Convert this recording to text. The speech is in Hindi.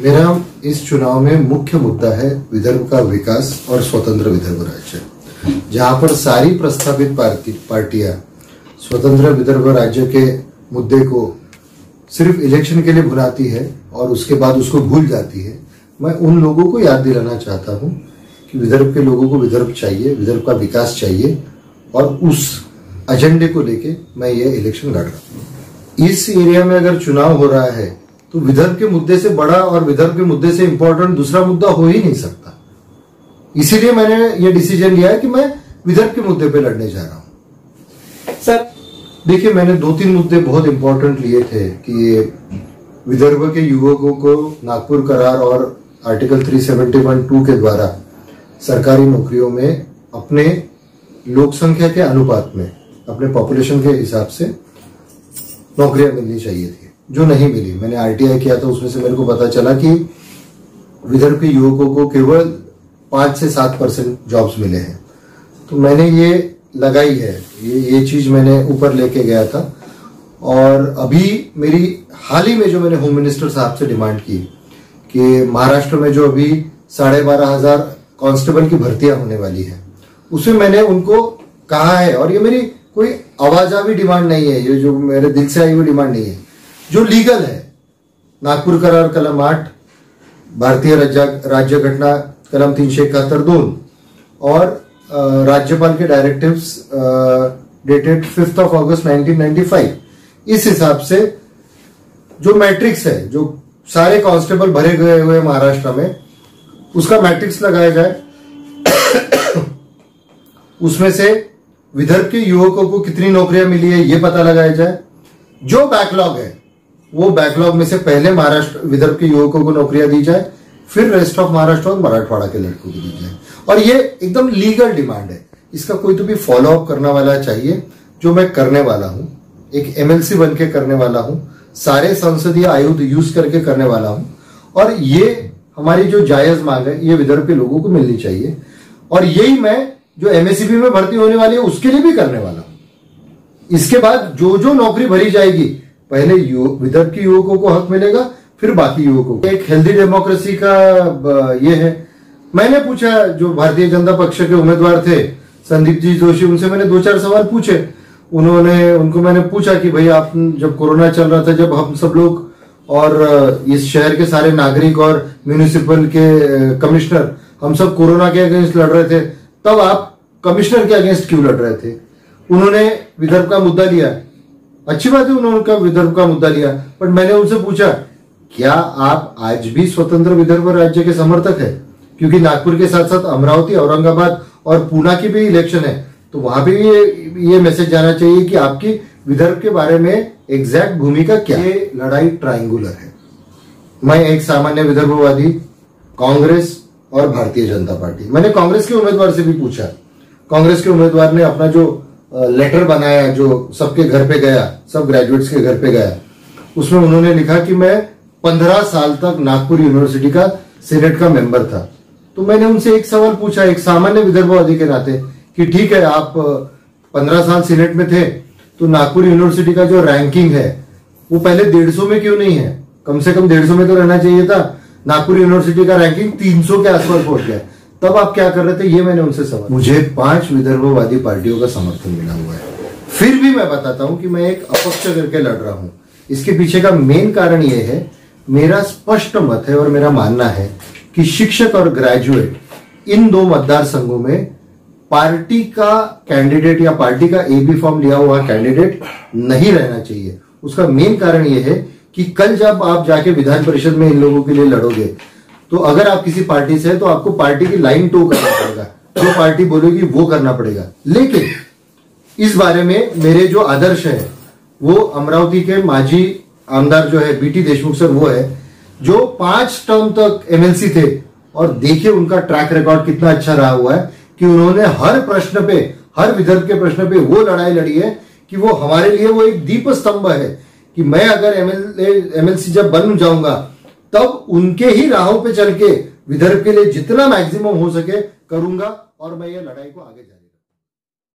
मेरा इस चुनाव में मुख्य मुद्दा है विदर्भ का विकास और स्वतंत्र विदर्भ राज्य, जहां पर सारी प्रस्तावित पार्टियां स्वतंत्र विदर्भ राज्य के मुद्दे को सिर्फ इलेक्शन के लिए भुलाती है और उसके बाद उसको भूल जाती है। मैं उन लोगों को याद दिलाना चाहता हूं कि विदर्भ के लोगों को विदर्भ चाहिए, विदर्भ का विकास चाहिए और उस एजेंडे को लेके मैं ये इलेक्शन लड़ रहा हूं। इस एरिया में अगर चुनाव हो रहा है तो विदर्भ के मुद्दे से बड़ा और विदर्भ के मुद्दे से इंपॉर्टेंट दूसरा मुद्दा हो ही नहीं सकता। इसीलिए मैंने ये डिसीजन लिया है कि मैं विदर्भ के मुद्दे पे लड़ने जा रहा हूं। सर देखिए, मैंने 2-3 मुद्दे बहुत इंपॉर्टेंट लिए थे कि विदर्भ के युवकों को नागपुर करार और आर्टिकल 371(2) के द्वारा सरकारी नौकरियों में अपने लोक संख्या के अनुपात में, अपने पॉपुलेशन के हिसाब से नौकरियां मिलनी चाहिए थी, जो नहीं मिली। मैंने आरटीआई किया था, उसमें से मेरे को पता चला कि विदर्भ के युवकों को केवल 5 से 7% जॉब्स मिले हैं। तो मैंने ये लगाई है, ये चीज मैंने ऊपर लेके गया था। और अभी मेरी हाल ही में जो मैंने होम मिनिस्टर साहब से डिमांड की कि महाराष्ट्र में जो अभी 12,500 कांस्टेबल की भर्तियां होने वाली है, उसमें मैंने उनको कहा है, और ये मेरी कोई आवाजावी डिमांड नहीं है, ये जो मेरे दिल से आई हुई डिमांड नहीं है, जो लीगल है। नागपुर करार कलम 8, भारतीय राज्य घटना कलम 371(2) और राज्यपाल के डायरेक्टिव्स डेटेड 5 अगस्त 1995, इस हिसाब से जो मैट्रिक्स है, जो सारे कांस्टेबल भरे गए हुए महाराष्ट्र में, उसका मैट्रिक्स लगाया जाए। उसमें से विदर्भ के युवकों को कितनी नौकरियां मिली है ये पता लगाया जाए। जो बैकलॉग है वो बैकलॉग में से पहले महाराष्ट्र विदर्भ के युवकों को नौकरियां दी जाए, फिर रेस्ट ऑफ महाराष्ट्र और मराठवाड़ा के लड़कों को दी जाए। और ये एकदम लीगल डिमांड है, इसका कोई तो भी फॉलो अप करने वाला चाहिए, जो मैं करने वाला हूं। एक एमएलसी बन के करने वाला हूं, सारे संसदीय आयुध यूज करके करने वाला हूं। और ये हमारी जो जायज मांग है ये विदर्भ के लोगों को मिलनी चाहिए। और यही मैं जो एमएससीबी में भर्ती होने वाली है उसके लिए भी करने वाला हूं। इसके बाद जो जो नौकरी भरी जाएगी, पहले विदर्भ के युवकों को हक मिलेगा, फिर बाकी युवकों को। एक हेल्दी डेमोक्रेसी का ये है। मैंने पूछा, जो भारतीय जनता पक्ष के उम्मीदवार थे संदीप जी जोशी, उनसे मैंने 2-4 सवाल पूछे। उनको मैंने पूछा कि भाई, आप जब कोरोना चल रहा था, जब हम सब लोग और इस शहर के सारे नागरिक और म्यूनिसिपल के कमिश्नर, हम सब कोरोना के अगेंस्ट लड़ रहे थे, तब आप कमिश्नर के अगेंस्ट क्यों लड़ रहे थे? उन्होंने विदर्भ का मुद्दा लिया। अच्छी बात है, उन्होंने विदर्भ का मुद्दा लिया, पर मैंने उनसे पूछा, क्या आप आज भी स्वतंत्र विदर्भ राज्य के समर्थक है? क्योंकि नागपुर के साथ साथ अमरावती, औरंगाबाद और पूना की भी इलेक्शन है, तो वहां भी ये मैसेज जाना चाहिए कि आपकी विदर्भ के बारे में एग्जैक्ट भूमिका क्या है। ये लड़ाई ट्रायंगुलर है। मैं एक सामान्य विदर्भवादी, कांग्रेस और भारतीय जनता पार्टी। मैंने कांग्रेस के उम्मीदवार से भी पूछा। कांग्रेस के उम्मीदवार ने अपना जो लेटर बनाया, जो सबके घर पे गया, सब ग्रेजुएट्स के घर पे गया, उसमें उन्होंने लिखा कि मैं 15 साल तक नागपुर यूनिवर्सिटी का सीनेट का मेंबर था। तो मैंने उनसे एक सवाल पूछा, एक सामान्य विदर्भवादी के नाते, कि ठीक है, आप 15 साल सीनेट में थे, तो नागपुर यूनिवर्सिटी का जो रैंकिंग है वो पहले 150 में क्यों नहीं है? कम से कम 150 में तो रहना चाहिए था। नागपुर यूनिवर्सिटी का रैंकिंग 300 के आसपास पहुंच गया, तब आप क्या कर रहे थे? ये मैंने उनसे सवाल। मुझे 5 विदर्भवादी पार्टियों का समर्थन मिला हुआ है, फिर भी मैं बताता हूं कि मैं एक अपक्ष करके लड़ रहा हूं। इसके पीछे का मेन कारण यह है, मेरा स्पष्ट मत है और मेरा मानना है कि शिक्षक और ग्रेजुएट, इन 2 मतदार संघों में पार्टी का कैंडिडेट या पार्टी का एबी फॉर्म लिया हुआ कैंडिडेट नहीं रहना चाहिए। उसका मेन कारण यह है कि कल जब आप जाके विधान परिषद में इन लोगों के लिए लड़ोगे, तो अगर आप किसी पार्टी से हैं तो आपको पार्टी की लाइन टो करना पड़ेगा, जो पार्टी बोलेगी वो करना पड़ेगा। लेकिन इस बारे में मेरे जो आदर्श है, वो अमरावती के माजी आमदार जो है बीटी देशमुख सर, वो है जो 5 टर्म तक एमएलसी थे, और देखिए उनका ट्रैक रिकॉर्ड कितना अच्छा रहा हुआ है कि उन्होंने हर प्रश्न पे, हर विदर्भ के प्रश्न पे वो लड़ाई लड़ी है कि वो हमारे लिए वो एक दीप स्तंभ है कि मैं अगर एमएलसी जब बन जाऊंगा, तब उनके ही राहों पे चल के विदर्भ के लिए जितना मैक्सिमम हो सके करूंगा, और मैं ये लड़ाई को आगे